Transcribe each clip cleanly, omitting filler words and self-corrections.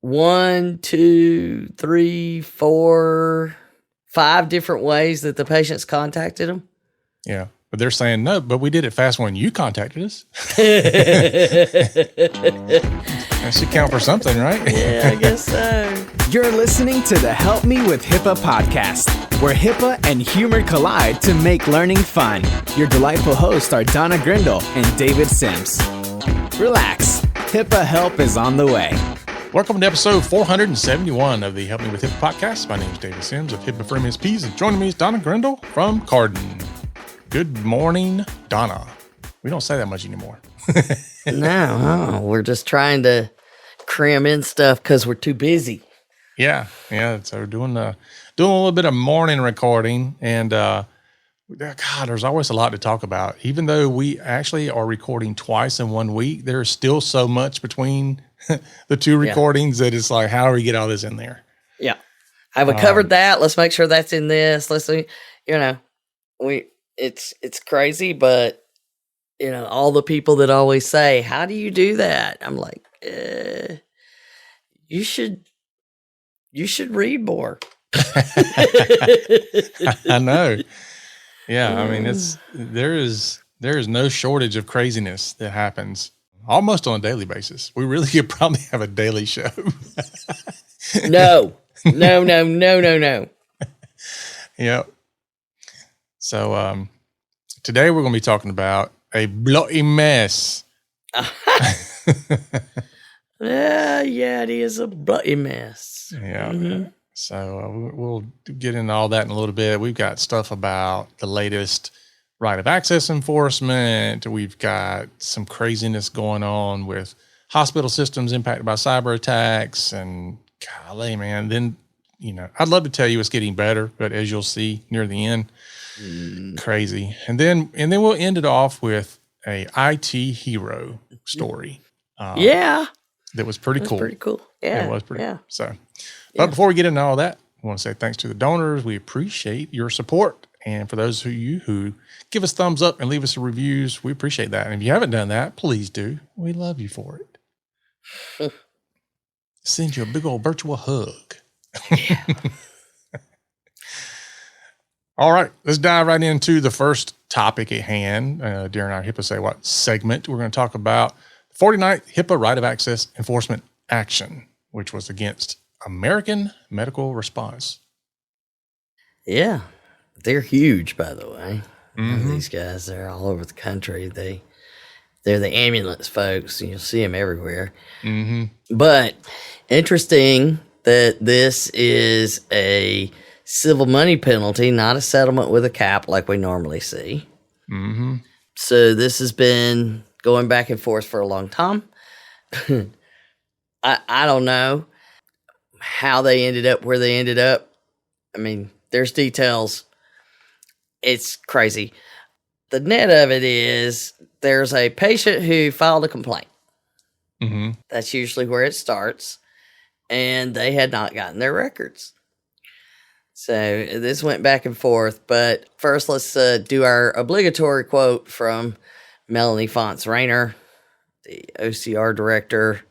1, 2, 3, 4, 5 different ways that the patients contacted them. Yeah. But they're saying, no, but we did it fast when you contacted us. That should count for something, right? Yeah, I guess so. You're listening to the Help Me with HIPAA podcast, where HIPAA and humor collide to make learning fun. Your delightful hosts are Donna Grindle and David Sims. Relax, HIPAA help is on the way. Welcome to episode 471 of the Help Me with HIPAA podcast. My name is David Sims of HIPAA for MSPs, and joining me is Donna Grindle from Carden. Good morning, Donna. We don't say that much anymore. No, we're just trying to cram in stuff because we're too busy. Yeah. So we're doing a little bit of morning recording, and God, there's always a lot to talk about. Even though we actually are recording twice in 1 week, there's still so much between the two recordings that it's like, how do we get all this in there? Yeah, haven't covered that. Let's make sure that's in this. Let's see, it's crazy, but all the people that always say, how do you do that? I'm like, you should read more. I know. Yeah. I mean, there is no shortage of craziness that happens almost on a daily basis. We really could probably have a daily show. No. Yep. So, today we're going to be talking about a bloody mess. Yeah, it is a bloody mess. Yeah. Mm-hmm. So we'll get into all that in a little bit. We've got stuff about the latest right of access enforcement. We've got some craziness going on with hospital systems impacted by cyber attacks. And golly, man, then, I'd love to tell you it's getting better, but as you'll see near the end, crazy. And then we'll end it off with a IT hero story. That was pretty cool. Pretty cool. Yeah. It was pretty cool. So, but before we get into all that, I want to say thanks to the donors. We appreciate your support. And for those of you who give us thumbs up and leave us reviews, we appreciate that. And if you haven't done that, please do. We love you for it. Send you a big old virtual hug. Yeah. All right, let's dive right into the first topic at hand during our HIPAA Say What segment. We're going to talk about the 49th HIPAA Right of Access Enforcement Action, which was against American Medical Response. Yeah, they're huge, by the way. These guys, they're all over the country. They're the ambulance folks. You'll see them everywhere. Mm-hmm. But interesting that this is a civil money penalty, not a settlement with a cap like we normally see. Mm-hmm. So this has been going back and forth for a long time. I don't know how they ended up where they ended up. I mean, there's details. It's crazy. The net of it is there's a patient who filed a complaint. Mm-hmm. That's usually where it starts. And they had not gotten their records. So this went back and forth. But first, let's do our obligatory quote from Melanie Fonts-Rayner, the OCR director.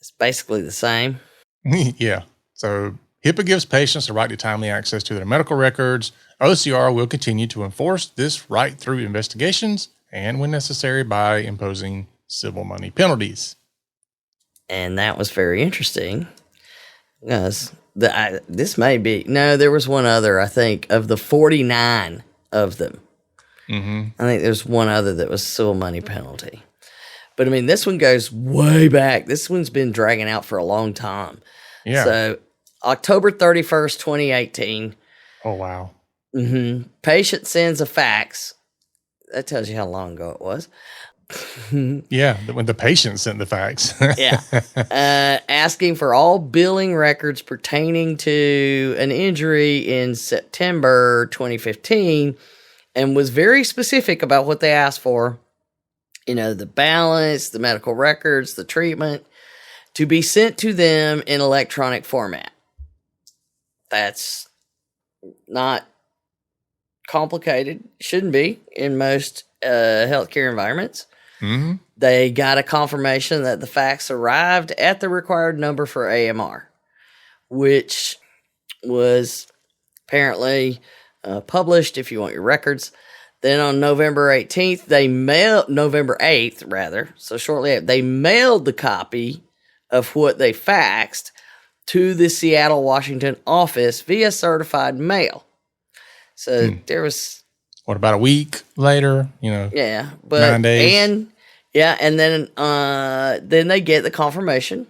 It's basically the same. Yeah. So HIPAA gives patients the right to timely access to their medical records. OCR will continue to enforce this right through investigations and, when necessary, by imposing civil money penalties. And that was very interesting because this may be, no, there was one other, I think, of the 49 of them. Mm-hmm. I think there's one other that was civil money penalty. But I mean, this one goes way back. This one's been dragging out for a long time. Yeah. So October 31st, 2018. Oh, wow. Mm-hmm. Patient sends a fax. That tells you how long ago it was. Yeah, when the patient sent the fax. Yeah. Asking for all billing records pertaining to an injury in September 2015 and was very specific about what they asked for. The balance, the medical records, the treatment, to be sent to them in electronic format. That's not complicated. Shouldn't be in most healthcare environments. Mm-hmm. They got a confirmation that the fax arrived at the required number for AMR, which was apparently published if you want your records. Then on November 18th, November 8th, rather, so shortly after, they mailed the copy of what they faxed to the Seattle, Washington office via certified mail. So there was... What, about a week later? Yeah, but 9 days. And then they get the confirmation.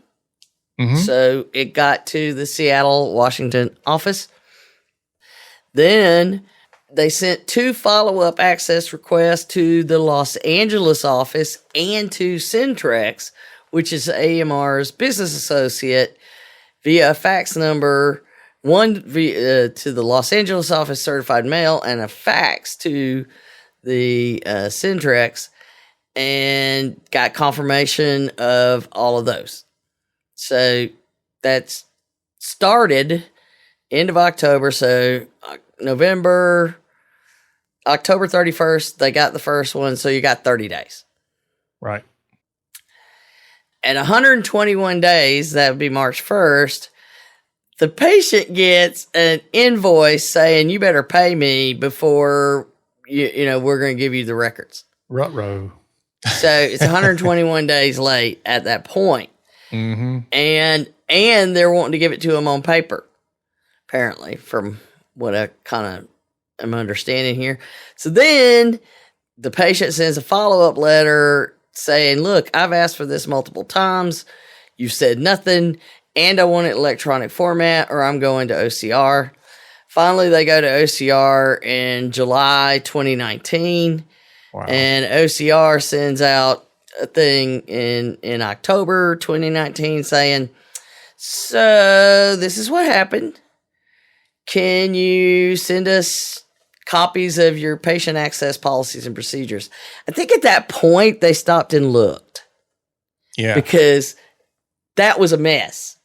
Mm-hmm. So it got to the Seattle, Washington office. Then they sent 2 follow-up access requests to the Los Angeles office and to Centrex, which is AMR's business associate, via a fax number, one to the Los Angeles office certified mail and a fax to the Centrex, and got confirmation of all of those. So that's started end of October. So October 31st, they got the first one. So you got 30 days. Right. At 121 days, that would be March 1st, the patient gets an invoice saying, you better pay me before we're going to give you the records. Ruh-roh. So it's 121 days late at that point. Mm-hmm. And they're wanting to give it to him on paper, apparently, from what I kind of am understanding here. So then the patient sends a follow-up letter saying, look, I've asked for this multiple times. You've said nothing, and I want it electronic format, or I'm going to OCR. Finally, they go to OCR in July 2019, Wow. and OCR sends out a thing in October 2019 saying, so this is what happened. Can you send us copies of your patient access policies and procedures? I think at that point they stopped and looked. Yeah. Because that was a mess.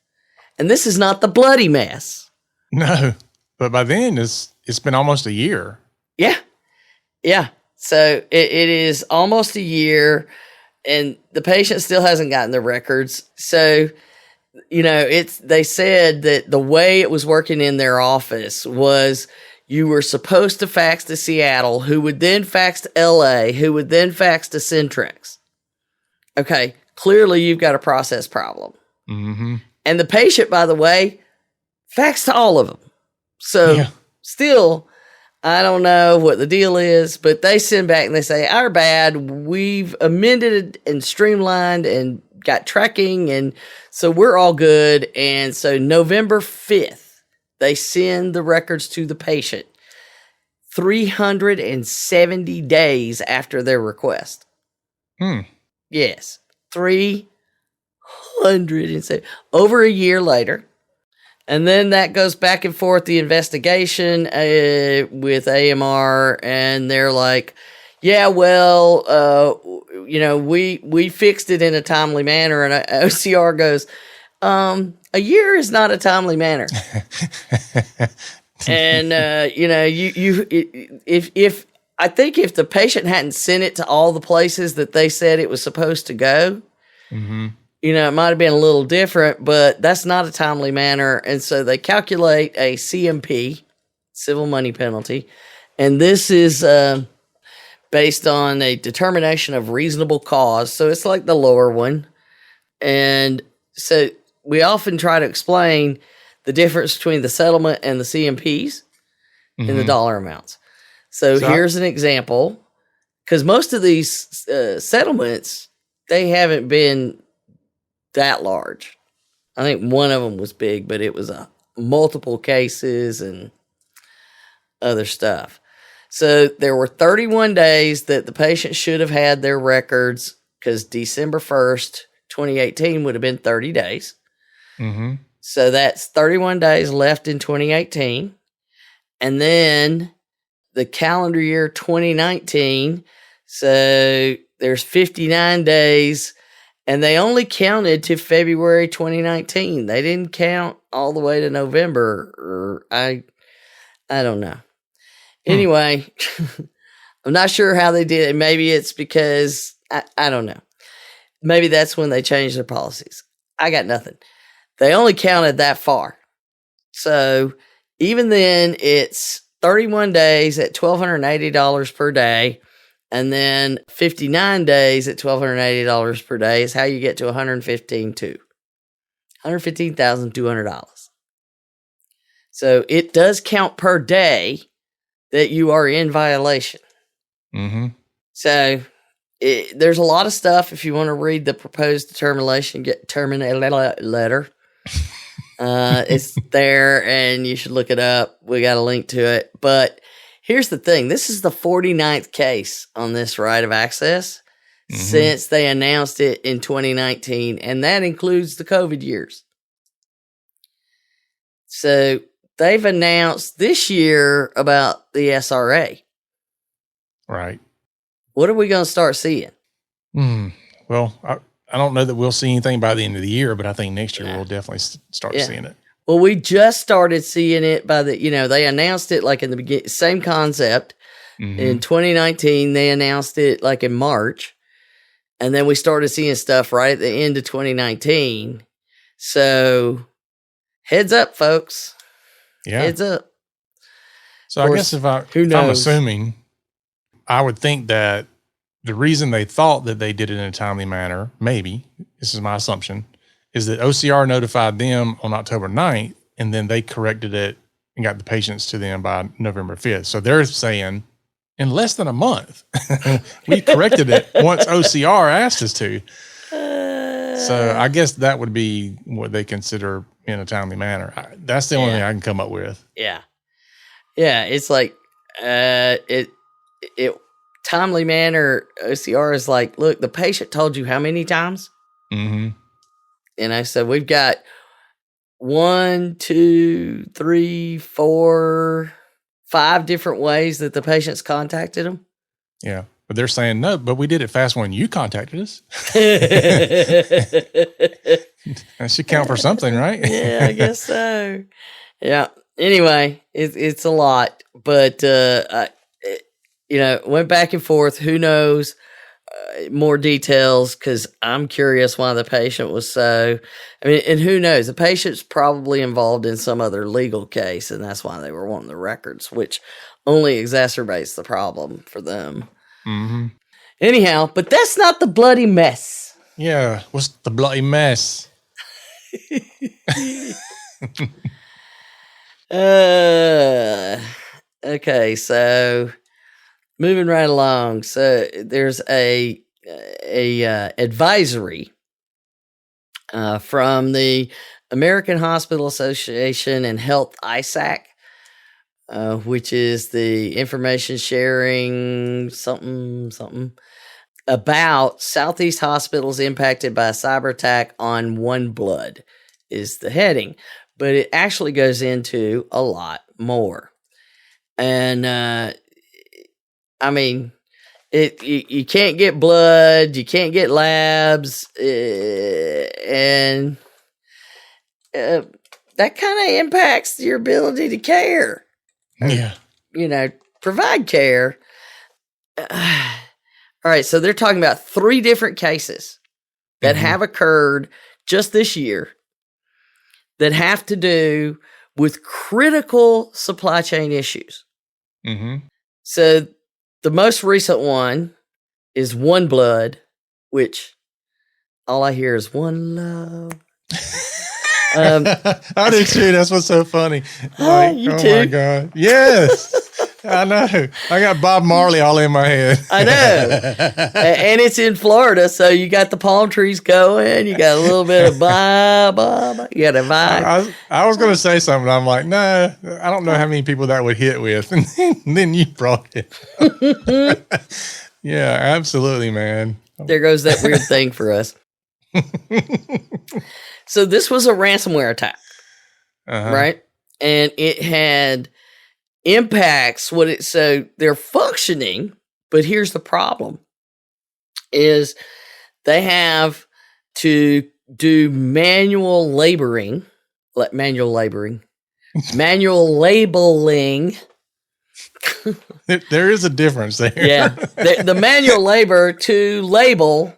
And this is not the bloody mess. No. But by then it's been almost a year. Yeah. Yeah. So it is almost a year, and the patient still hasn't gotten the records. So, they said that the way it was working in their office was you were supposed to fax to Seattle, who would then fax to LA, who would then fax to Centrex. Okay, clearly you've got a process problem. Mm-hmm. And the patient, by the way, faxed to all of them. So still, I don't know what the deal is, but they send back and they say, our bad, we've amended and streamlined and got tracking, and so we're all good. And so November 5th, they send the records to the patient 370 days after their request. Yes, 370, over a year later. And then that goes back and forth, the investigation with AMR, and they're like, yeah, well, we fixed it in a timely manner. And OCR goes, a year is not a timely manner. And, if I think if the patient hadn't sent it to all the places that they said it was supposed to go, mm-hmm. It might have been a little different, but that's not a timely manner. And so they calculate a CMP, civil money penalty. And this is based on a determination of reasonable cause. So it's like the lower one. And so we often try to explain the difference between the settlement and the CMPs in the dollar amounts. So here's an example, because most of these settlements, they haven't been that large. I think one of them was big, but it was multiple cases and other stuff. So there were 31 days that the patient should have had their records, because December 1st, 2018 would have been 30 days. Mm-hmm. So that's 31 days left in 2018. And then the calendar year 2019, so there's 59 days, and they only counted to February 2019. They didn't count all the way to November, or I don't know. Anyway, I'm not sure how they did it. Maybe it's because I don't know. Maybe that's when they changed their policies. I got nothing. They only counted that far. So even then, it's 31 days at $1,280 per day. And then 59 days at $1,280 per day is how you get to $115,200. So it does count per day that you are in violation. Mm-hmm. So there's a lot of stuff. If you want to read the proposed terminate letter, it's there and you should look it up. We got a link to it. But here's the thing. This is the 49th case on this right of access since they announced it in 2019. And that includes the COVID years. So they've announced this year about the SRA. Right. What are we going to start seeing? Well, I don't know that we'll see anything by the end of the year, but I think next year we'll definitely start seeing it. Well, we just started seeing it they announced it like in the beginning, same concept. In 2019, they announced it like in March. And then we started seeing stuff right at the end of 2019. So heads up, folks. Yeah. Heads up. So I guess if I'm assuming, I would think that the reason they thought that they did it in a timely manner, maybe, this is my assumption, is that OCR notified them on October 9th, and then they corrected it and got the patients to them by November 5th. So they're saying, in less than a month, we corrected it once OCR asked us to. So I guess that would be what they consider in a timely manner. That's the only thing I can come up with. Yeah. Yeah, it's like it timely manner. OCR is like, look, the patient told you how many times? So we've got 1, 2, 3, 4, 5 different ways that the patient's contacted them. Yeah, but they're saying no, but we did it fast when you contacted us. That should count for something, right? Yeah, I guess so. Yeah. Anyway, it's a lot, but went back and forth. Who knows more details? Because I'm curious why the patient was so. I mean, and who knows? The patient's probably involved in some other legal case, and that's why they were wanting the records, which only exacerbates the problem for them. Anyhow, but that's not the bloody mess. Yeah, what's the bloody mess? Okay, so moving right along. So there's a advisory from the American Hospital Association and Health-ISAC, which is the information sharing something about Southeast hospitals impacted by a cyber attack on OneBlood is the heading, but it actually goes into a lot more. And I mean, you can't get blood, you can't get labs, and that kind of impacts your ability to care. Yeah. Provide care. All right, so they're talking about 3 different cases that have occurred just this year that have to do with critical supply chain issues. So the most recent one is OneBlood, which all I hear is one love. I do too. That's what's so funny. You too? My God. Yes. I know. I got Bob Marley all in my head. I know. And it's in Florida, so you got the palm trees going. You got a little bit of blah, blah, blah. You got a vibe. I was going to say something. I'm like, no, I don't know how many people that would hit with. And then you brought it. Yeah, absolutely, man. There goes that weird thing for us. So this was a ransomware attack, right? And it had impacts so they're functioning, but here's the problem is they have to do manual labeling There is a difference there. Yeah. The manual labor to label,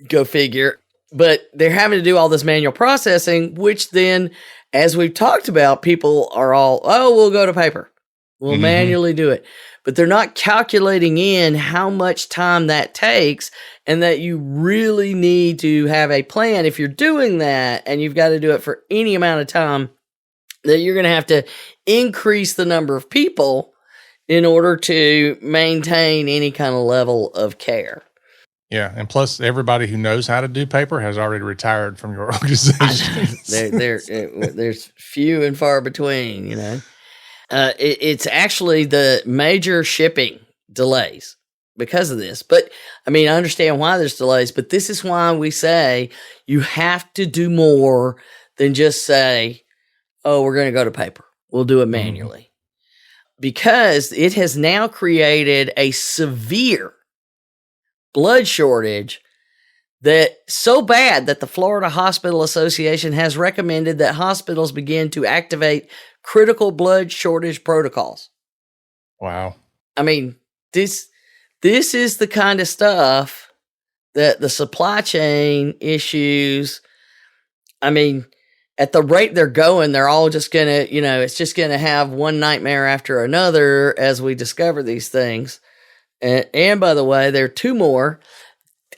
go figure. But they're having to do all this manual processing, which then, as we've talked about, people are all, oh, we'll go to paper. We'll manually do it. But they're not calculating in how much time that takes, and that you really need to have a plan if you're doing that, and you've got to do it for any amount of time, that you're going to have to increase the number of people in order to maintain any kind of level of care. Yeah, and plus everybody who knows how to do paper has already retired from your organization. There's few and far between, you know. It's actually the major shipping delays because of this. But, I mean, I understand why there's delays, but this is why we say you have to do more than just say, oh, we're going to go to paper. We'll do it manually. Because it has now created a severe blood shortage that so bad that the Florida Hospital Association has recommended that hospitals begin to activate critical blood shortage protocols. Wow. I mean, this is the kind of stuff that the supply chain issues, I mean, at the rate they're going, they're all just going to, you know, it's just going to have one nightmare after another as we discover these things. And by the way, there are two more,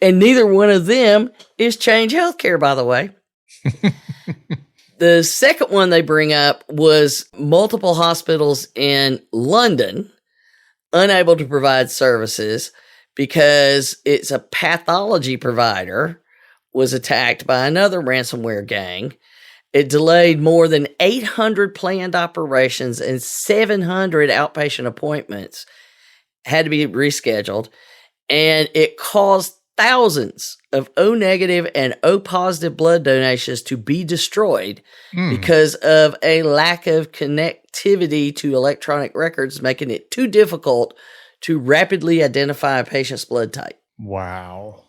and neither one of them is Change Healthcare, by the way. The second one they bring up was multiple hospitals in London unable to provide services because it's a pathology provider was attacked by another ransomware gang. It delayed more than 800 planned operations, and 700 outpatient appointments had to be rescheduled, and it caused thousands of O negative and O positive blood donations to be destroyed because of a lack of connectivity to electronic records, making it too difficult to rapidly identify a patient's blood type. Wow.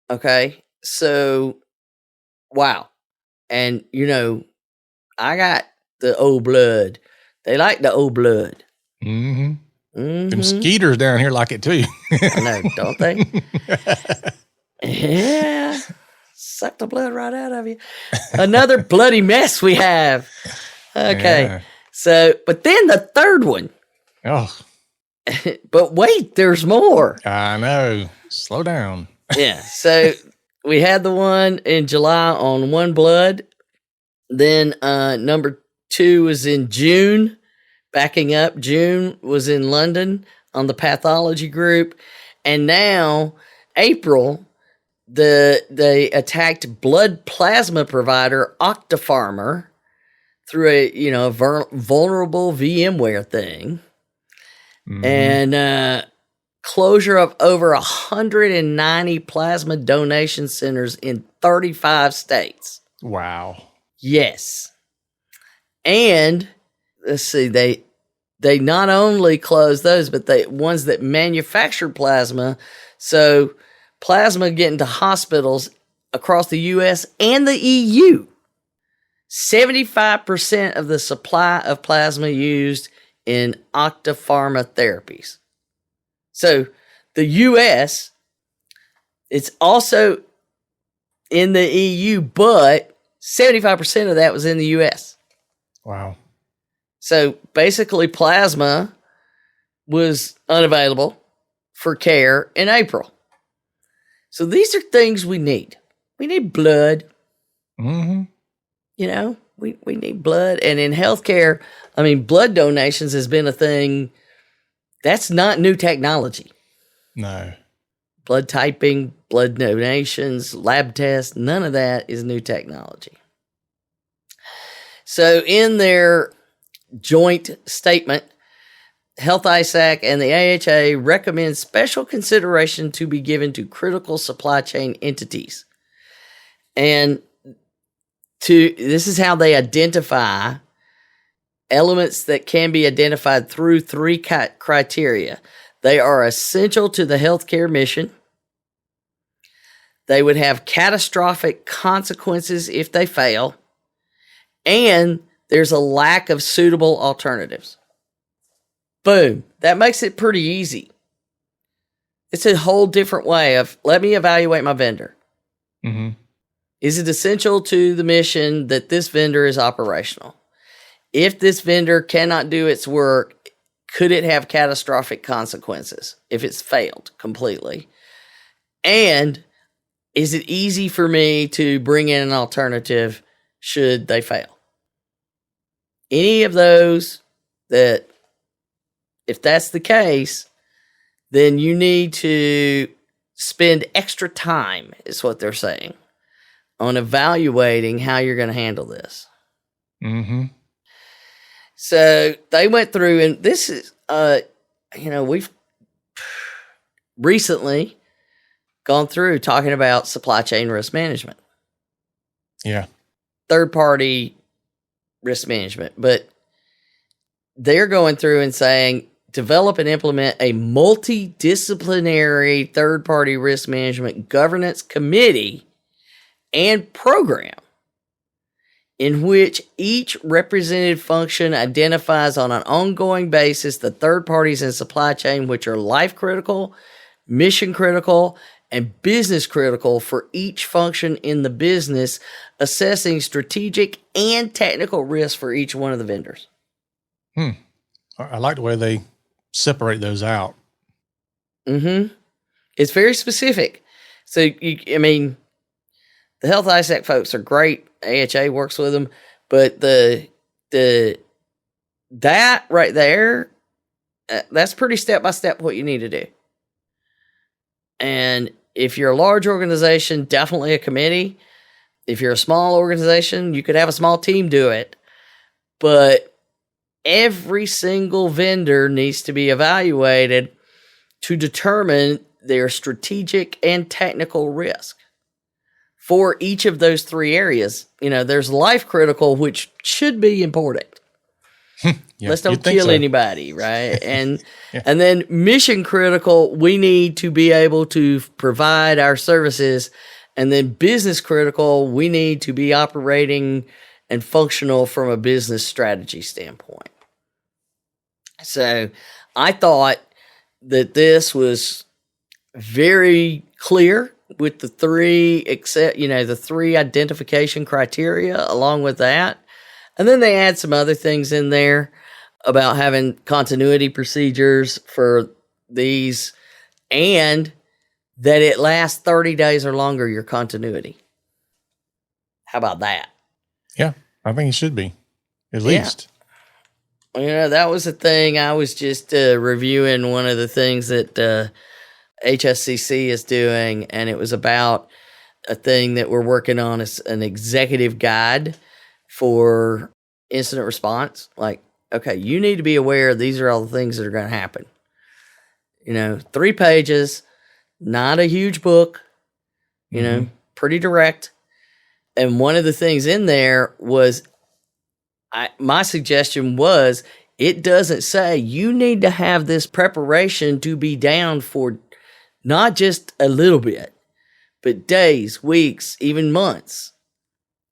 Okay, so, wow. And, you know, I got the O blood. They like the O blood. Mm-hmm. Them skeeters down here like it too. I know, don't they? Yeah. Suck the blood right out of you. Another bloody mess we have. Okay. Yeah. So, but then the third one. Oh. But wait, there's more. I know. Slow down. Yeah. So we had the one in July on One Blood. Then number 2 was in June. Backing up, June was in London on the pathology group. And now, April, they attacked blood plasma provider Octapharma through a vulnerable VMware thing. And closure of over 190 plasma donation centers in 35 states. Wow. Yes. And let's see, they not only closed those, but they ones that manufactured plasma. So plasma getting to hospitals across the U.S. and the EU. 75% of the supply of plasma used in Octapharma therapies. So the U.S., it's also in the EU, but 75% of that was in the U.S. Wow. So basically plasma was unavailable for care in April. So these are things we need. We need blood. Mm-hmm. You know, we need blood. And in healthcare, I mean, blood donations has been a thing. That's not new technology. No. Blood typing, blood donations, lab tests, none of that is new technology. So in their joint statement, Health-ISAC and the AHA recommend special consideration to be given to critical supply chain entities. And this is how they identify elements that can be identified through 3 criteria. They are essential to the healthcare mission. They would have catastrophic consequences if they fail. And there's a lack of suitable alternatives. Boom. That makes it pretty easy. It's a whole different way of, let me evaluate my vendor. Mm-hmm. Is it essential to the mission that this vendor is operational? If this vendor cannot do its work, could it have catastrophic consequences if it's failed completely? And is it easy for me to bring in an alternative should they fail? Any of those that, if that's the case, then you need to spend extra time, is what they're saying, on evaluating how you're going to handle this. Mm-hmm. So they went through, and this is, we've recently gone through talking about supply chain risk management. Yeah. Third-party risk management. But they're going through and saying, develop and implement a multidisciplinary third-party risk management governance committee and program in which each represented function identifies on an ongoing basis the third parties in supply chain which are life critical, mission critical, and business critical for each function in the business, assessing strategic and technical risks for each one of the vendors. I like the way they separate those out. Mm-hmm. It's very specific. So, the Health-ISAC folks are great. AHA works with them, but that right there, that's pretty step-by-step what you need to do. And if you're a large organization, definitely a committee. If you're a small organization, you could have a small team do it. But every single vendor needs to be evaluated to determine their strategic and technical risk for each of those three areas. There's life critical, which should be important. Yeah, let's don't kill anybody, right? And and then mission critical, we need to be able to provide our services. And then business critical, we need to be operating and functional from a business strategy standpoint. So I thought that this was very clear with the three identification criteria along with that. And then they add some other things in there about having continuity procedures for these, and that it lasts 30 days or longer, your continuity. How about that? Yeah, I think it should be, at least. That was a thing. I was just reviewing one of the things that HSCC is doing, and it was about a thing that we're working on as an executive guide for incident response. Like, okay, you need to be aware these are all the things that are going to happen. 3 pages, not a huge book, pretty direct. And one of the things in there was, my suggestion was, it doesn't say you need to have this preparation to be down for not just a little bit, but days, weeks, even months.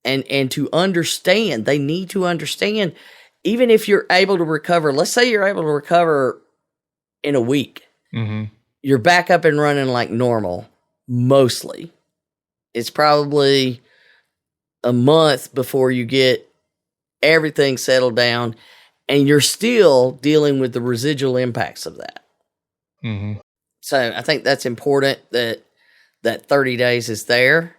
And to understand, they need to understand, even if you're able to recover, let's say you're able to recover in a week, you're back up and running like normal, mostly. It's probably a month before you get everything settled down, and you're still dealing with the residual impacts of that. So I think that's important that 30 days is there.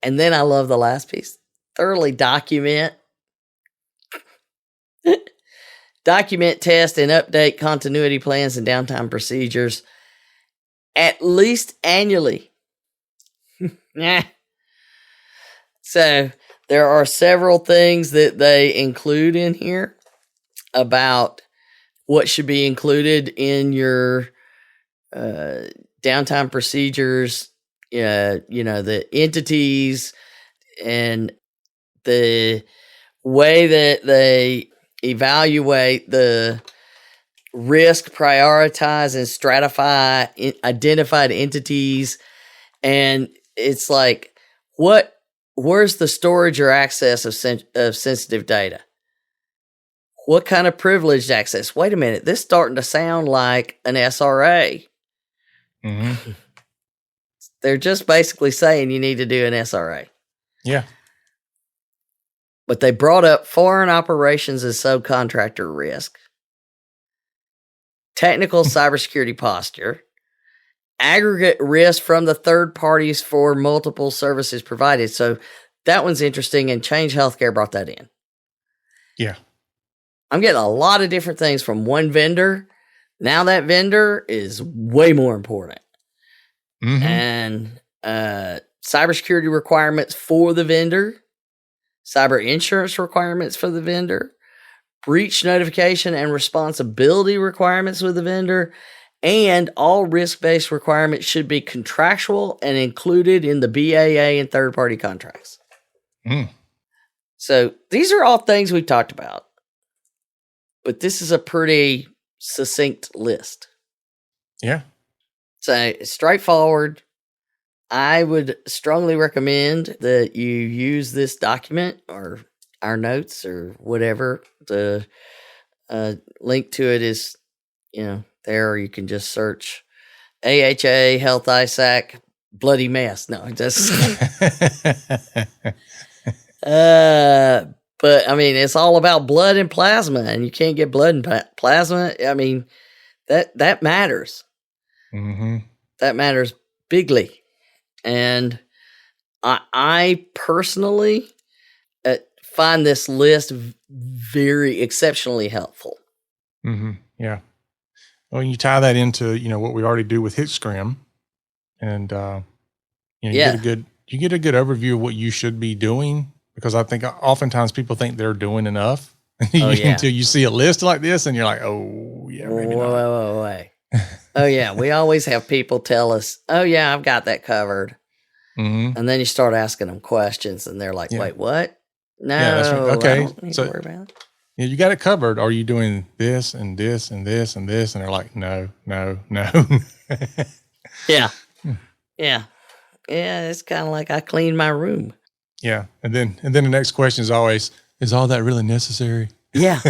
And then I love the last piece. Thoroughly document, test, and update continuity plans and downtime procedures at least annually. So there are several things that they include in here about what should be included in your downtime procedures, the entities and the way that they evaluate the risk, prioritize, and stratify identified entities. And it's like, where's the storage or access of sensitive data? What kind of privileged access? Wait a minute. This is starting to sound like an SRA. Mm-hmm. They're just basically saying you need to do an SRA. Yeah. But they brought up foreign operations as subcontractor risk, technical cybersecurity posture, aggregate risk from the third parties for multiple services provided. So that one's interesting, and Change Healthcare brought that in. Yeah. I'm getting a lot of different things from one vendor. Now that vendor is way more important. Mm-hmm. And cybersecurity requirements for the vendor, cyber insurance requirements for the vendor, breach notification and responsibility requirements with the vendor, and all risk-based requirements should be contractual and included in the BAA and third-party contracts. Mm. So these are all things we talked about, but this is a pretty succinct list. Yeah. So straightforward. I would strongly recommend that you use this document or our notes or whatever. The link to it is, there, or you can just search AHA Health-ISAC bloody mess. No, just but I mean, it's all about blood and plasma, and you can't get blood and plasma. I mean, that matters. Mm-hmm. That matters bigly. And I personally find this list very exceptionally helpful. Mm-hmm. Yeah. Well, you tie that into, what we already do with HitScram, and you get a good overview of what you should be doing, because I think oftentimes people think they're doing enough until you see a list like this and you're like, oh yeah, maybe not. Wait. Oh yeah, we always have people tell us, "Oh yeah, I've got that covered," and then you start asking them questions, and they're like, "Wait, what? No, that's right. Okay, I don't need to worry about it." Yeah, you got it covered. Are you doing this and this and this and this? And they're like, no. Yeah. It's kind of like I clean my room. Yeah, and then the next question is always, is all that really necessary? Yeah.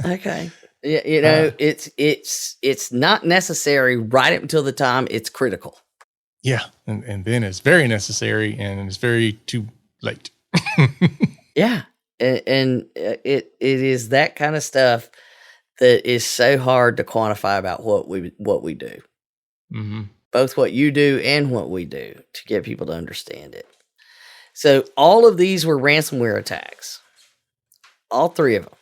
Okay. Yeah, it's not necessary right up until the time it's critical. Yeah, and then it's very necessary, and it's very too late. Yeah, and it is that kind of stuff that is so hard to quantify about what we do. Mm-hmm. Both what you do and what we do, to get people to understand it. So all of these were ransomware attacks. All three of them.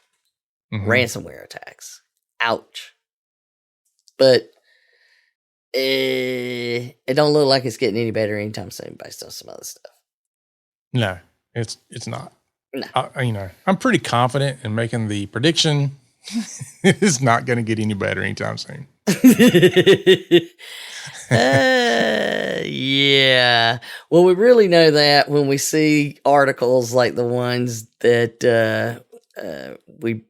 Mm-hmm. Ransomware attacks. Ouch. But it don't look like it's getting any better anytime soon based on some other stuff. No, it's not. No. I'm pretty confident in making the prediction. It's not going to get any better anytime soon. Yeah. Well, we really know that when we see articles like the ones that we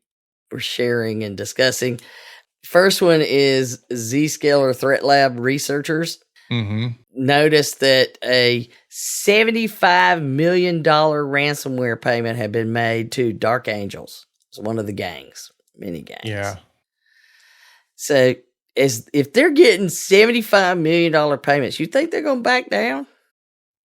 were sharing and discussing. First one is Zscaler Threat Lab researchers noticed that a $75 million ransomware payment had been made to Dark Angels. It's one of the gangs, many gangs. Yeah. So if they're getting $75 million payments, you think they're going to back down?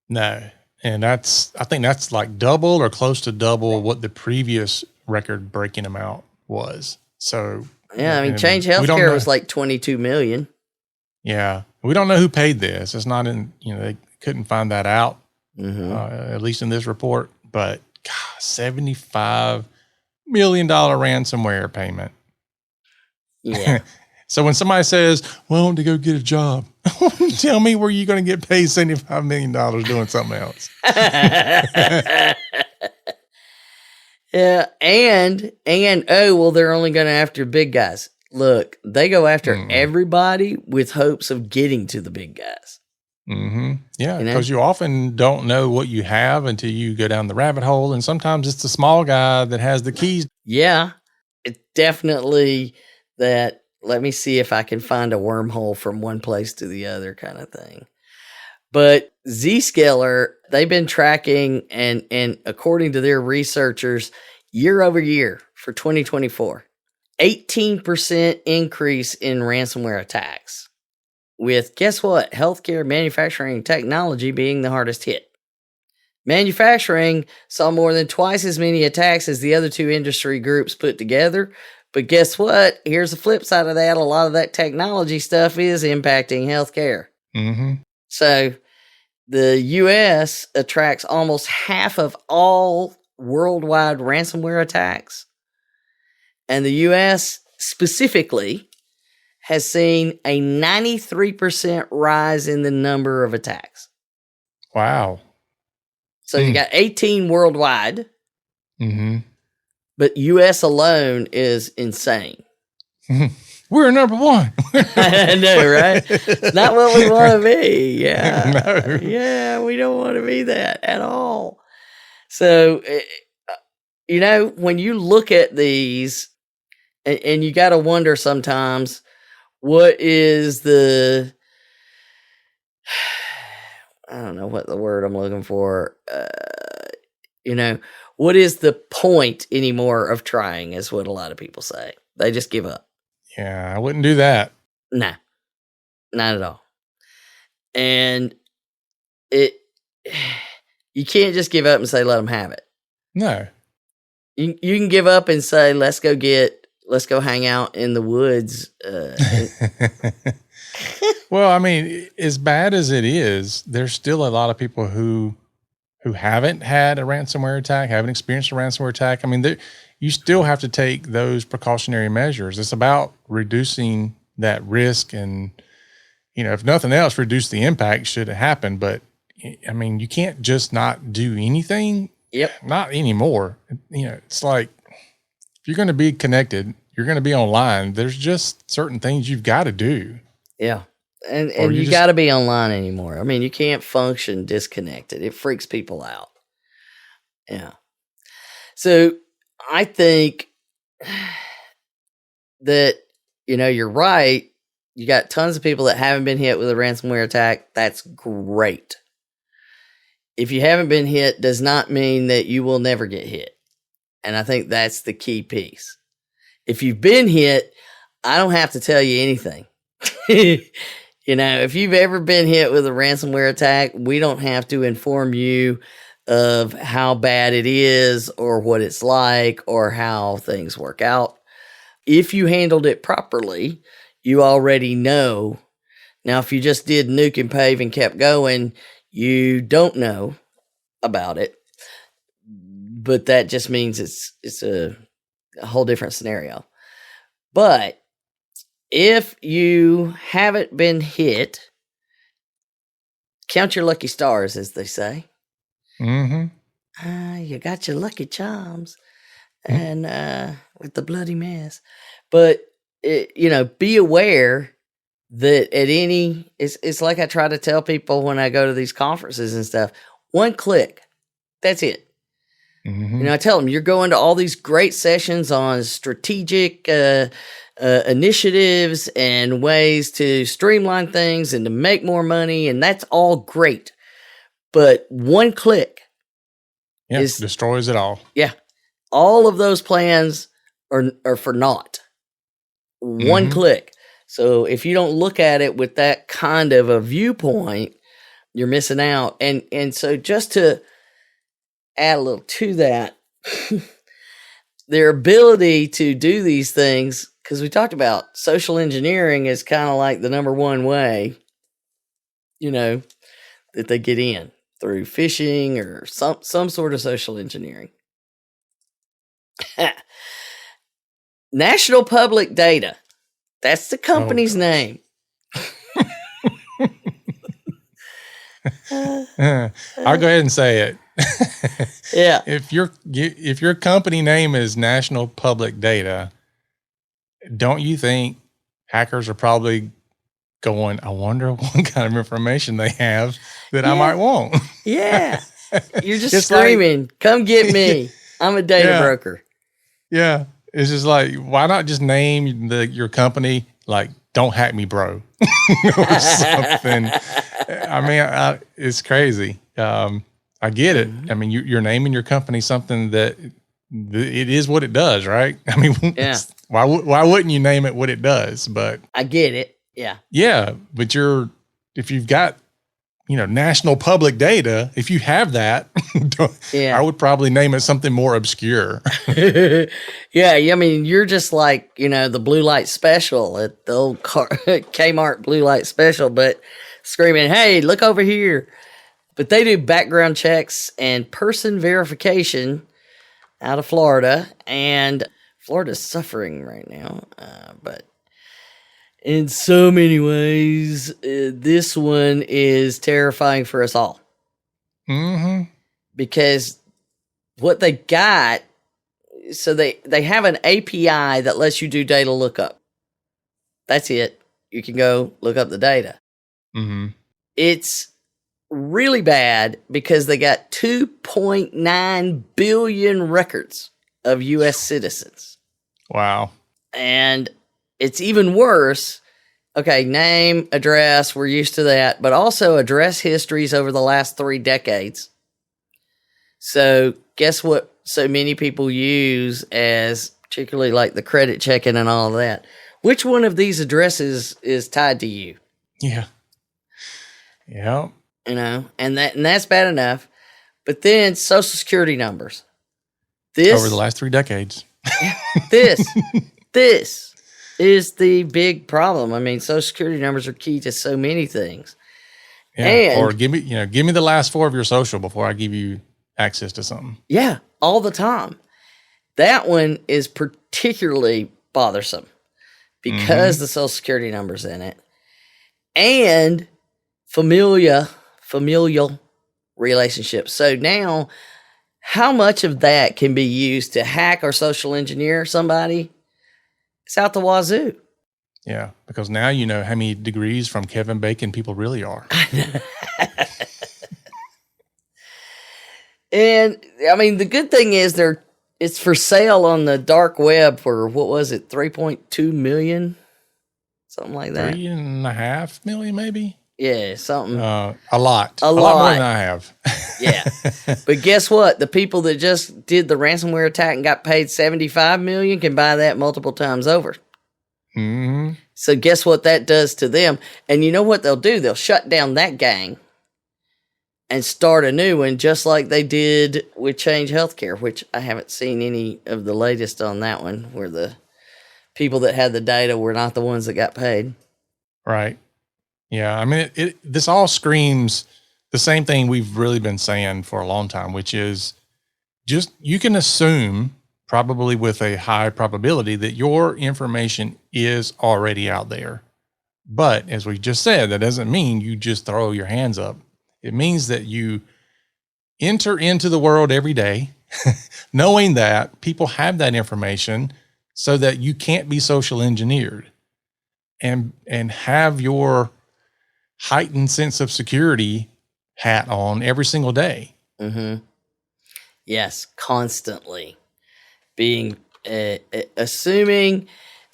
No. And I think that's like double or close to double what the previous record-breaking amount was. So yeah, I mean, Change Healthcare was like $22 million. Yeah, we don't know who paid this. It's not in. They couldn't find that out, at least in this report. But God, $75 million ransomware payment. Yeah. So when somebody says, "Well, I want to go get a job," tell me where you're going to get paid $75 million doing something else. Yeah, and they're only going after big guys. Look, they go after everybody with hopes of getting to the big guys. Mm-hmm. Yeah, because you often don't know what you have until you go down the rabbit hole, and sometimes it's the small guy that has the keys. Yeah, it's definitely that. Let me see if I can find a wormhole from one place to the other kind of thing. But Zscaler, they've been tracking, and according to their researchers, year over year, for 2024. 18% increase in ransomware attacks. With, guess what? Healthcare, manufacturing, and technology being the hardest hit. Manufacturing saw more than twice as many attacks as the other two industry groups put together. But guess what? Here's the flip side of that. A lot of that technology stuff is impacting healthcare. Mm-hmm. So the U.S. attracts almost half of all worldwide ransomware attacks. And the U.S. specifically has seen a 93% rise in the number of attacks. Wow. So you got 18 worldwide, Mm-hmm. but U.S. alone is insane. We're number one. I know, right? It's not what we want to be. Yeah. No. Yeah, we don't want to be that at all. So, when you look at these, and you got to wonder sometimes, what is the, I don't know what the word I'm looking for, what is the point anymore of trying, is what a lot of people say. They just give up. Yeah, I wouldn't do that. Nah, not at all. And you can't just give up and say, let them have it. No. You can give up and say, let's go hang out in the woods. Well, I mean, as bad as it is, there's still a lot of people who haven't had a ransomware attack, haven't experienced a ransomware attack. I mean, you still have to take those precautionary measures. It's about reducing that risk and, if nothing else, reduce the impact should it happen. But, I mean, you can't just not do anything. Yep. Not anymore. It's like, if you're going to be connected, you're going to be online. There's just certain things you've got to do. Yeah. And you got to be online anymore. I mean, you can't function disconnected. It freaks people out. Yeah. So I think that, you're right. You got tons of people that haven't been hit with a ransomware attack. That's great. If you haven't been hit, does not mean that you will never get hit. And I think that's the key piece. If you've been hit, I don't have to tell you anything. If you've ever been hit with a ransomware attack, we don't have to inform you of how bad it is or what it's like or how things work out. If you handled it properly, you already know. Now, if you just did nuke and pave and kept going, you don't know about it. But that just means it's a whole different scenario. But if you haven't been hit, count your lucky stars, as they say. Mm-hmm. You got your lucky charms, and with the bloody mess. But be aware that it's like I try to tell people when I go to these conferences and stuff. One click, that's it. Mm-hmm. I tell them you're going to all these great sessions on strategic initiatives and ways to streamline things and to make more money, and that's all great. But one click destroys it all. Yeah. All of those plans are for naught. One click. So if you don't look at it with that kind of a viewpoint, you're missing out. And so just to add a little to that, their ability to do these things, because we talked about social engineering is kind of like the number one way, that they get in through phishing or some sort of social engineering. National Public Data. That's the company's name. I'll go ahead and say it. Yeah. If your company name is National Public Data, don't you think hackers are probably going, I wonder what kind of information they have that I might want? Yeah. You're just screaming, come get me. I'm a data broker. Yeah. It's just like, why not just name your company like "Don't Hack Me, Bro" or something? I mean, it's crazy. I get it. I mean, you're naming your company something that it is what it does, right? I mean, Yeah. why wouldn't you name it what it does? But I get it. Yeah. yeah, but if you've got, national public data, if you have that, Yeah. I would probably name it something more obscure. Yeah. I mean, you're just like, the blue light special at the old Kmart blue light special, but screaming, hey, look over here. But they do background checks and person verification out of Florida, and Florida's suffering right now. But in so many ways, this one is terrifying for us all. Mm-hmm. Because what they got, so they have an API that lets you do data lookup. That's it. You can go look up the data. Mm-hmm. It's really bad because they got 2.9 billion records of U.S. citizens. Wow. And it's even worse. Okay, name, address, we're used to that, but also address histories over the last 3 decades. So guess what so many people use as particularly like the credit checking and all of that? Which one of these addresses is tied to you? Yeah. Yeah. And that's bad enough. But then social security numbers. Over the last 3 decades. This is the big problem. I mean, social security numbers are key to so many things. Yeah. Or give me the last 4 of your social before I give you access to something. Yeah, all the time. That one is particularly bothersome because the social security number's in it. And familial relationships. So now, how much of that can be used to hack or social engineer somebody? It's out the wazoo. Yeah, because now you know how many degrees from Kevin Bacon people really are. And I mean, the good thing is it's for sale on the dark web for, what was it, 3.2 million? Something like that. 3.5 million, maybe? Yeah, something. A lot. A lot lot more than I have. Yeah. But guess what? The people that just did the ransomware attack and got paid $75 million can buy that multiple times over. Mm-hmm. So guess what that does to them? And you know what they'll do? They'll shut down that gang and start a new one, just like they did with Change Healthcare, which I haven't seen any of the latest on that one, where the people that had the data were not the ones that got paid. Right. Yeah. I mean, this all screams the same thing we've really been saying for a long time, which is just, you can assume, probably with a high probability, that your information is already out there. But as we just said, that doesn't mean you just throw your hands up. It means that you enter into the world every day knowing that people have that information so that you can't be social engineered, and have your heightened sense of security hat on every single day. Mm-hmm. Yes, constantly being assuming,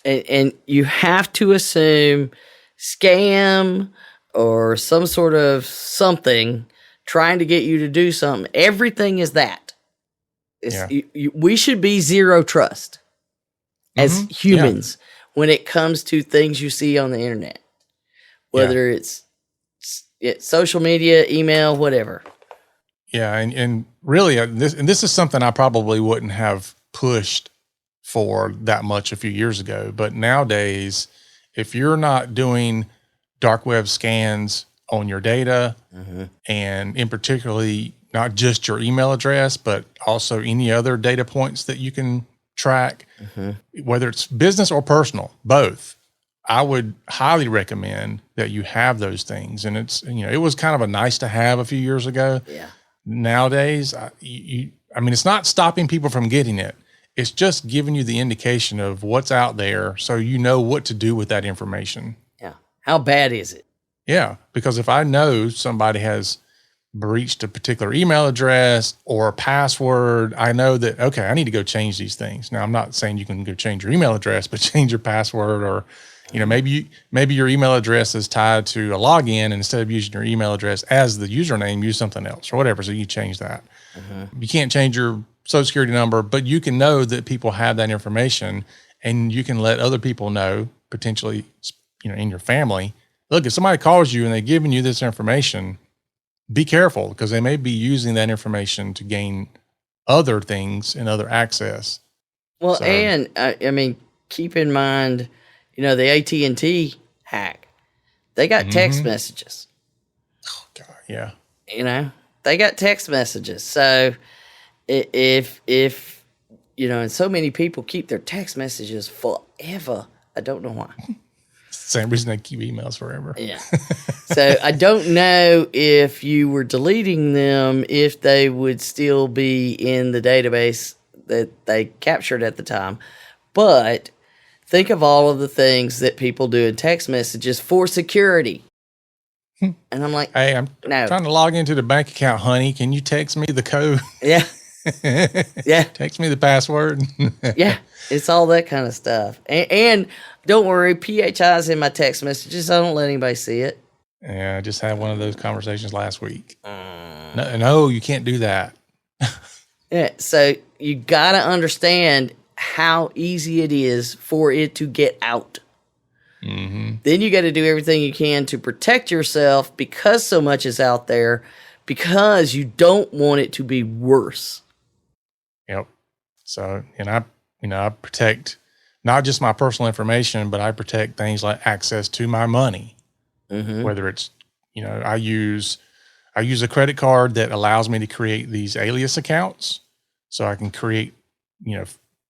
and you have to assume scam or some sort of something trying to get you to do something. Everything is that. We should be zero trust as humans when it comes to things you see on the internet, whether it's social media, email, whatever. Yeah, and really, this is something I probably wouldn't have pushed for that much a few years ago. But nowadays, if you're not doing dark web scans on your data, and in particularly not just your email address, but also any other data points that you can track, whether it's business or personal, both, I would highly recommend that you have those things. And it's, it was kind of a nice to have a few years ago. Yeah. Nowadays, I mean, it's not stopping people from getting it. It's just giving you the indication of what's out there so you know what to do with that information. Yeah. How bad is it? Yeah, because if I know somebody has breached a particular email address or a password, I know that, okay, I need to go change these things. Now, I'm not saying you can go change your email address, but change your password, or, maybe your email address is tied to a login, and instead of using your email address as the username, use something else or whatever. So you change that. You can't change your social security number, but you can know that people have that information, and you can let other people know, potentially, in your family. Look, if somebody calls you and they're giving you this information, be careful, because they may be using that information to gain other things and other access. Well, so, and I mean, keep in mind, the AT&T hack, they got text messages. Oh God, yeah. They got text messages. So if and so many people keep their text messages forever. I don't know why. Same reason they keep emails forever. Yeah. So I don't know if you were deleting them, if they would still be in the database that they captured at the time. But think of all of the things that people do in text messages for security. And I'm like, hey, I'm trying to log into the bank account, honey. Can you text me the code? Yeah. Yeah. Text me the password. Yeah. It's all that kind of stuff. And don't worry, PHI's in my text messages. I don't let anybody see it. Yeah, I just had one of those conversations last week. No, you can't do that. Yeah, so you got to understand how easy it is for it to get out. Mm-hmm. Then you got to do everything you can to protect yourself, because so much is out there, because you don't want it to be worse. Yep. So, I protect not just my personal information, but I protect things like access to my money. Mm-hmm. Whether it's, I use a credit card that allows me to create these alias accounts, so I can create,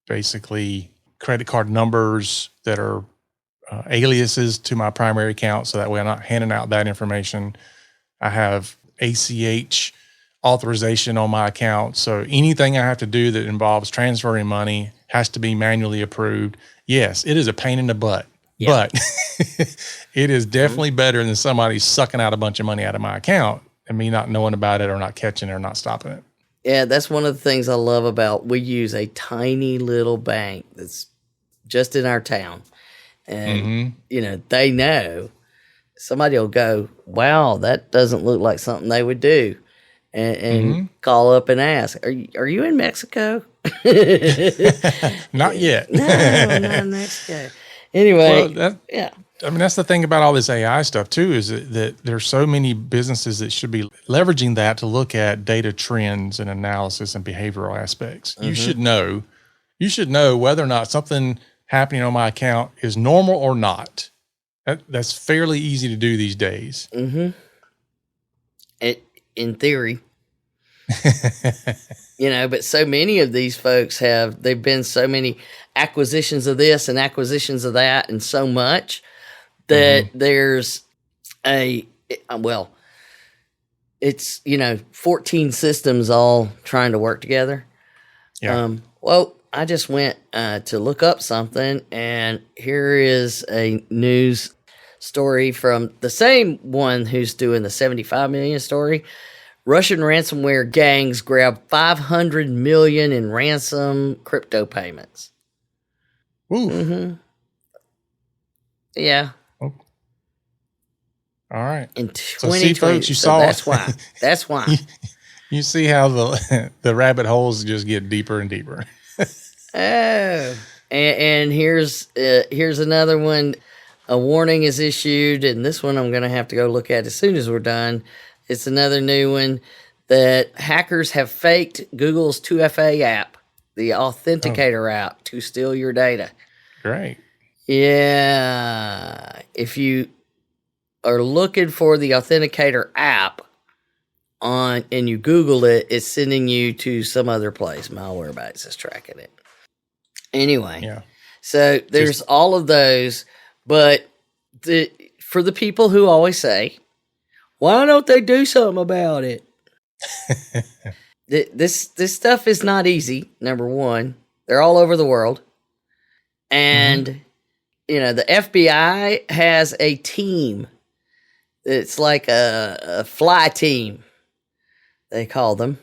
basically credit card numbers that are aliases to my primary account, so that way I'm not handing out that information. I have ACH authorization on my account, so anything I have to do that involves transferring money has to be manually approved. Yes, it is a pain in the butt, but it is definitely better than somebody sucking out a bunch of money out of my account and me not knowing about it, or not catching it, or not stopping it. Yeah, that's one of the things I love about, we use a tiny little bank that's just in our town. And, they know. Somebody will go, wow, that doesn't look like something they would do. And call up and ask, are you in Mexico? Not yet. No, not in Mexico. Anyway, that's the thing about all this AI stuff too, is that there's so many businesses that should be leveraging that to look at data trends and analysis and behavioral aspects. Mm-hmm. You should know whether or not something happening on my account is normal or not. That's fairly easy to do these days. Mm-hmm. In theory. But so many of these folks they've been so many acquisitions of this and acquisitions of that, and so much that there's it's 14 systems all trying to work together. Yeah. I just went to look up something, and here is a news story from the same one who's doing the 75 million story. Russian ransomware gangs grab 500 million in ransom crypto payments. Ooh. Mm-hmm. Yeah. Oh. All right. In 2020, folks, you saw that's why. That's why. You see how the rabbit holes just get deeper and deeper. Oh, and here's another one. A warning is issued, and this one I'm going to have to go look at as soon as we're done. It's another new one that hackers have faked Google's 2FA app, the Authenticator app, to steal your data. Great. Yeah. If you are looking for the Authenticator app and you Google it, it's sending you to some other place. Malwarebytes is tracking it. Anyway, so there's all of those, but for the people who always say, why don't they do something about it? This stuff is not easy, number one. They're all over the world. And, the FBI has a team. It's like a fly team, they call them.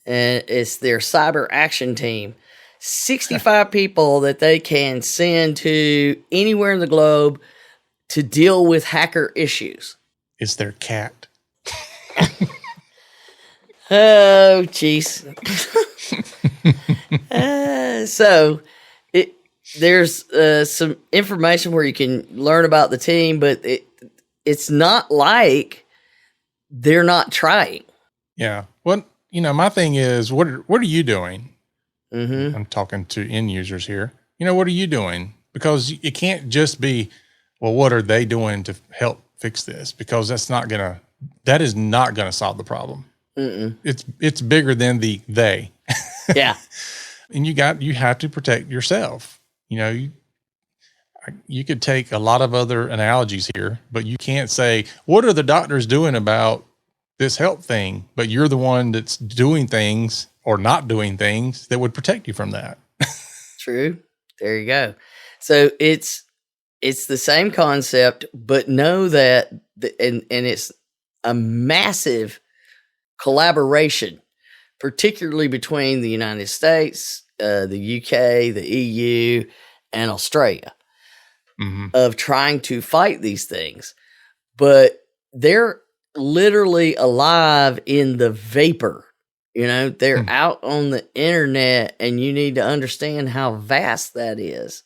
And it's their cyber action team. 65 people that they can send to anywhere in the globe to deal with hacker issues. It's their cat. Oh, jeez. So there's some information where you can learn about the team, but it's not like they're not trying. Yeah. Well, my thing is, what are you doing? Mm-hmm. I'm talking to end users here. What are you doing? Because it can't just be, well, what are they doing to help fix this? Because that is not gonna solve the problem. Mm-mm. It's bigger than the they. Yeah. And you have to protect yourself. You could take a lot of other analogies here, but you can't say, what are the doctors doing about this health thing? But you're the one that's doing things or not doing things that would protect you from that. True. There you go. So it's the same concept, but know that, and it's a massive collaboration, particularly between the United States, the UK, the EU, and Australia, of trying to fight these things. But they're literally alive in the vapor. They're out on the internet, and you need to understand how vast that is.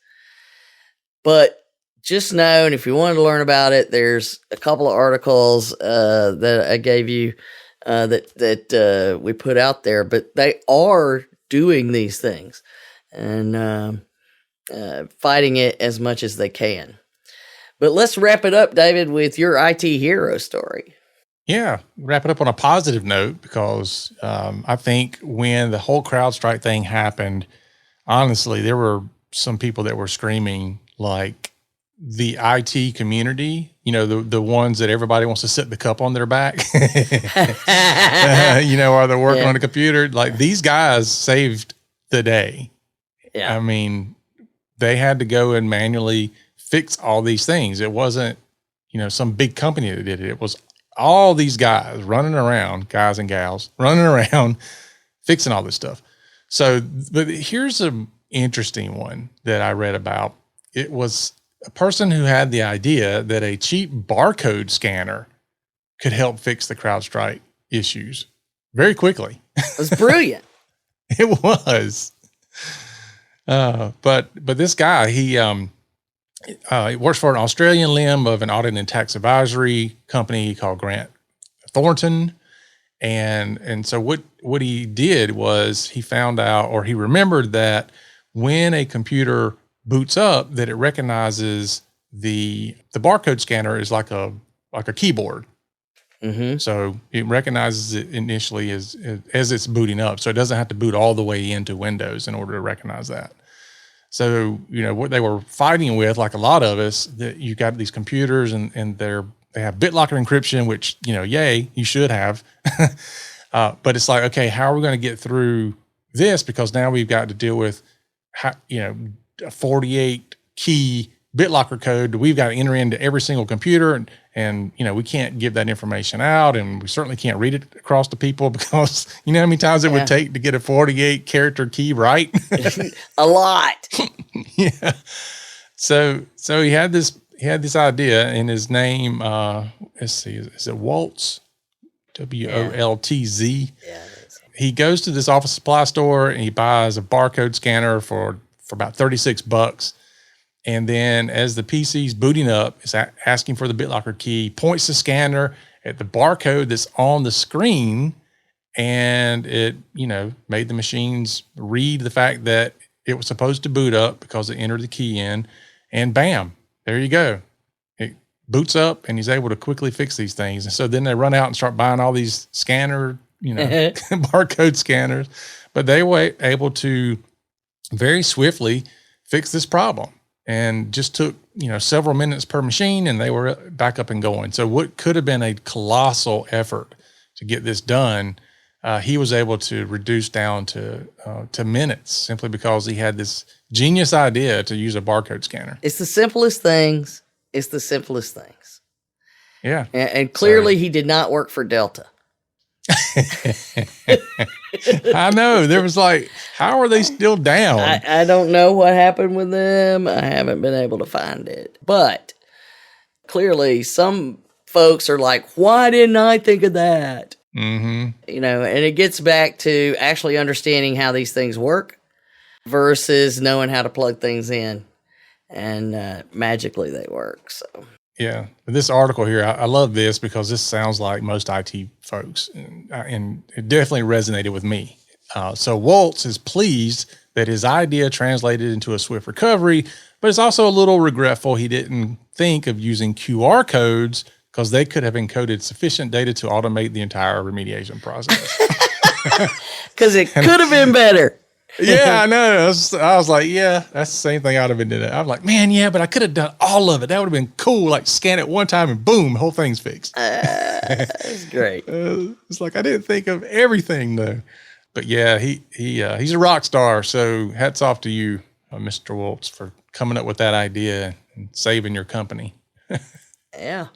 But just know, and if you wanted to learn about it, there's a couple of articles that I gave you that we put out there, but they are doing these things and fighting it as much as they can. But let's wrap it up, David, with your IT hero story. Yeah, wrap it up on a positive note, because I think when the whole CrowdStrike thing happened, honestly, there were some people that were screaming, like, the IT community, the ones that everybody wants to sit the cup on their back, while they're working on a computer. Like, these guys saved the day. Yeah. I mean, they had to go and manually fix all these things. It wasn't, some big company that did it. It was all these guys running around, guys and gals running around, fixing all this stuff. So, but here's an interesting one that I read about. It was a person who had the idea that a cheap barcode scanner could help fix the CrowdStrike issues very quickly. It was brilliant. It was. But this guy, he works for an Australian limb of an audit and tax advisory company called Grant Thornton. And so what he did was he found out, or he remembered, that when a computer boots up, that it recognizes the barcode scanner is like a keyboard. Mm-hmm. So it recognizes it initially as it's booting up. So it doesn't have to boot all the way into Windows in order to recognize that. So, what they were fighting with, like a lot of us, that you got these computers and they have BitLocker encryption, which, yay, you should have. But it's like, okay, how are we going to get through this? Because now we've got to deal with, a 48 key BitLocker code that we've got to enter into every single computer. And we can't give that information out, and we certainly can't read it across to people, because how many times it would take to get a 48 character key right? A lot. Yeah. So he had this idea, and his name, let's see, is it Waltz? WOLTZ. Yeah. He goes to this office supply store and he buys a barcode scanner for about $36. And then as the PC's booting up, it's asking for the BitLocker key, points the scanner at the barcode that's on the screen, and it, made the machines read the fact that it was supposed to boot up because it entered the key in, and bam, there you go. It boots up, and he's able to quickly fix these things. And so then they run out and start buying all these scanner, barcode scanners, but they were able to very swiftly fix this problem. And just took, several minutes per machine, and they were back up and going. So what could have been a colossal effort to get this done, he was able to reduce down to minutes, simply because he had this genius idea to use a barcode scanner. It's the simplest things. Yeah. And clearly he did not work for Delta. I know. There was like, how are they still down? I don't know what happened with them. I haven't been able to find it. But clearly some folks are like, why didn't I think of that? Mm-hmm. You know, and it gets back to actually understanding how these things work versus knowing how to plug things in, and magically they work. So yeah, this article here, I love this because this sounds like most IT folks, and it definitely resonated with me. So Waltz is pleased that his idea translated into a swift recovery, but it's also a little regretful he didn't think of using QR codes because they could have encoded sufficient data to automate the entire remediation process. because it could have been better. Yeah, I know. I was like, yeah, that's the same thing I'd have been doing. I'm like, man, yeah, but I could have done all of it. That would have been cool. Like scan it one time and boom, whole thing's fixed. That's great. It's like I didn't think of everything though. But yeah, he's a rock star. So hats off to you, Mr. Waltz, for coming up with that idea and saving your company. Yeah.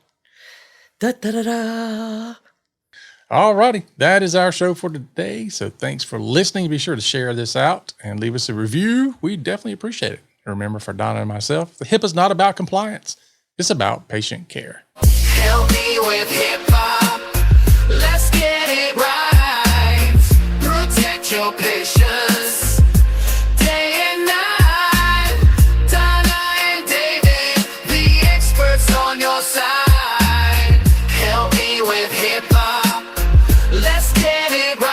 Da, da, da, da. All righty. That is our show for today. So thanks for listening. Be sure to share this out and leave us a review. We definitely appreciate it. Remember, for Donna and myself, the HIPAA is not about compliance. It's about patient care. Help me with hip-hop. Let's get it right. Protect your patients day and night. Donna and David, the experts on your side. Help me with hip-hop. Let's get it right.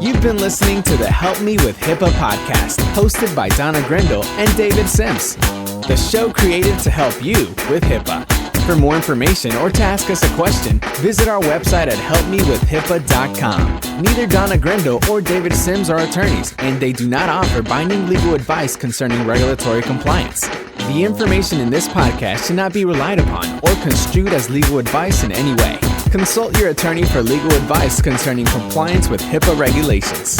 You've been listening to the Help Me with HIPAA podcast, hosted by Donna Grindle and David Sims. The show created to help you with HIPAA. For more information or to ask us a question, visit our website at helpmewithhipaa.com. Neither Donna Grindle or David Sims are attorneys, and they do not offer binding legal advice concerning regulatory compliance. The information in this podcast should not be relied upon or construed as legal advice in any way. Consult your attorney for legal advice concerning compliance with HIPAA regulations.